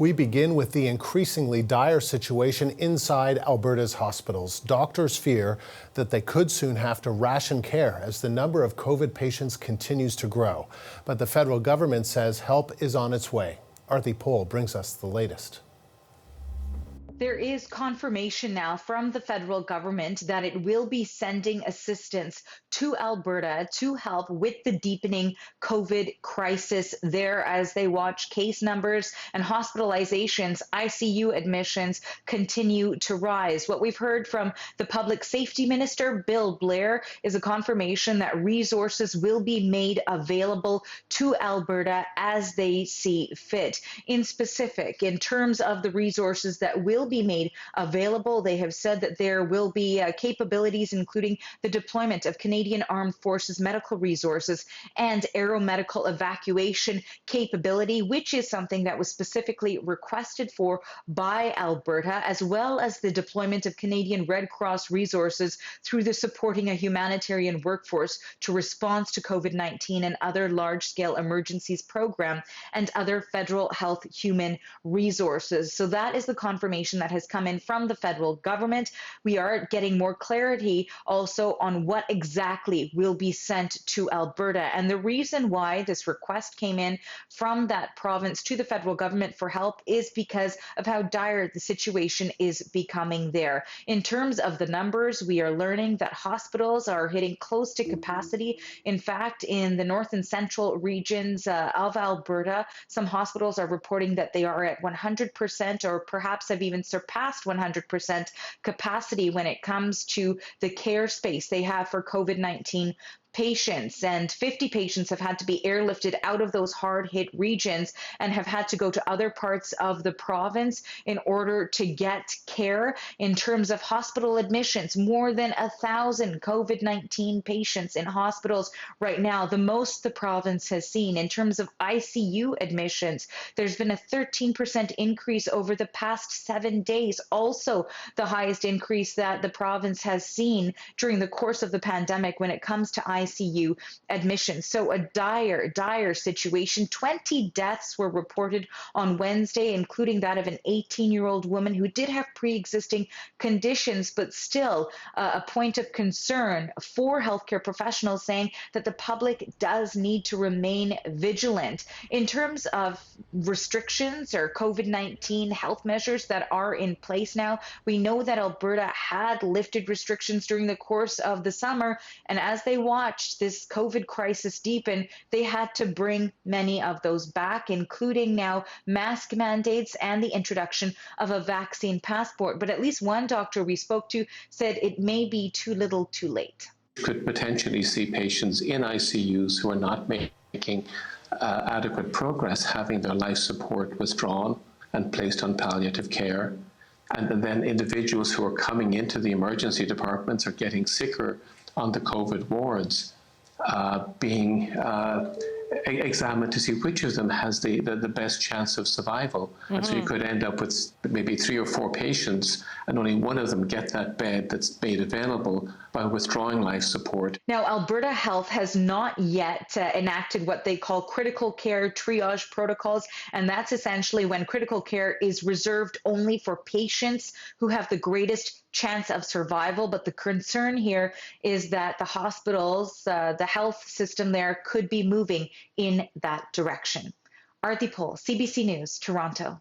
We begin with the increasingly dire situation inside Alberta's hospitals. Doctors fear that they could soon have to ration care as the number of COVID patients continues to grow. But the federal government says help is on its way. Arthi Pol brings us the latest. There is confirmation now from the federal government that it will be sending assistance to Alberta to help with the deepening COVID crisis there as they watch case numbers and hospitalizations, ICU admissions continue to rise. What we've heard from the Public Safety Minister, Bill Blair, is a confirmation that resources will be made available to Alberta as they see fit. In specific, in terms of the resources that will be made available, they have said that there will be capabilities including the deployment of Canadian Armed Forces medical resources and aeromedical evacuation capability, which is something that was specifically requested for by Alberta, as well as the deployment of Canadian Red Cross resources through the Supporting a Humanitarian Workforce to Response to COVID-19 and Other Large-Scale Emergencies program and other federal health human resources. So that is the confirmation that has come in from the federal government. We are getting more clarity also on what exactly will be sent to Alberta. And the reason why this request came in from that province to the federal government for help is because of how dire the situation is becoming there. In terms of the numbers, we are learning that hospitals are hitting close to capacity. In fact, in the north and central regions of Alberta, some hospitals are reporting that they are at 100% or perhaps have even surpassed 100% capacity when it comes to the care space they have for COVID-19 patients, and 50 patients have had to be airlifted out of those hard-hit regions and have had to go to other parts of the province in order to get care. In terms of hospital admissions, more than 1,000 COVID-19 patients in hospitals right now, the most the province has seen. In terms of ICU admissions, there's been a 13% increase over the past 7 days, also the highest increase that the province has seen during the course of the pandemic when it comes to ICU admissions. So a dire situation. 20 deaths were reported on Wednesday, including that of an 18-year-old woman who did have pre-existing conditions, but still a point of concern for healthcare professionals, saying that the public does need to remain vigilant. In terms of restrictions or COVID-19 health measures that are in place now, we know that Alberta had lifted restrictions during the course of the summer, and as they watched this COVID crisis deepen, they had to bring many of those back, including now mask mandates and the introduction of a vaccine passport. But at least one doctor we spoke to said it may be too little too late. Could potentially see patients in ICUs who are not making adequate progress having their life support withdrawn and placed on palliative care. And then individuals who are coming into the emergency departments are getting sicker on the COVID wards, being examined to see which of them has the best chance of survival. And so you could end up with maybe 3 or 4 patients and only one of them get that bed that's made available by withdrawing life support. Now, Alberta Health has not yet enacted what they call critical care triage protocols, and that's essentially when critical care is reserved only for patients who have the greatest chance of survival. But the concern here is that the hospitals, the health system there could be moving in that direction. Arthi Pol, CBC News, Toronto.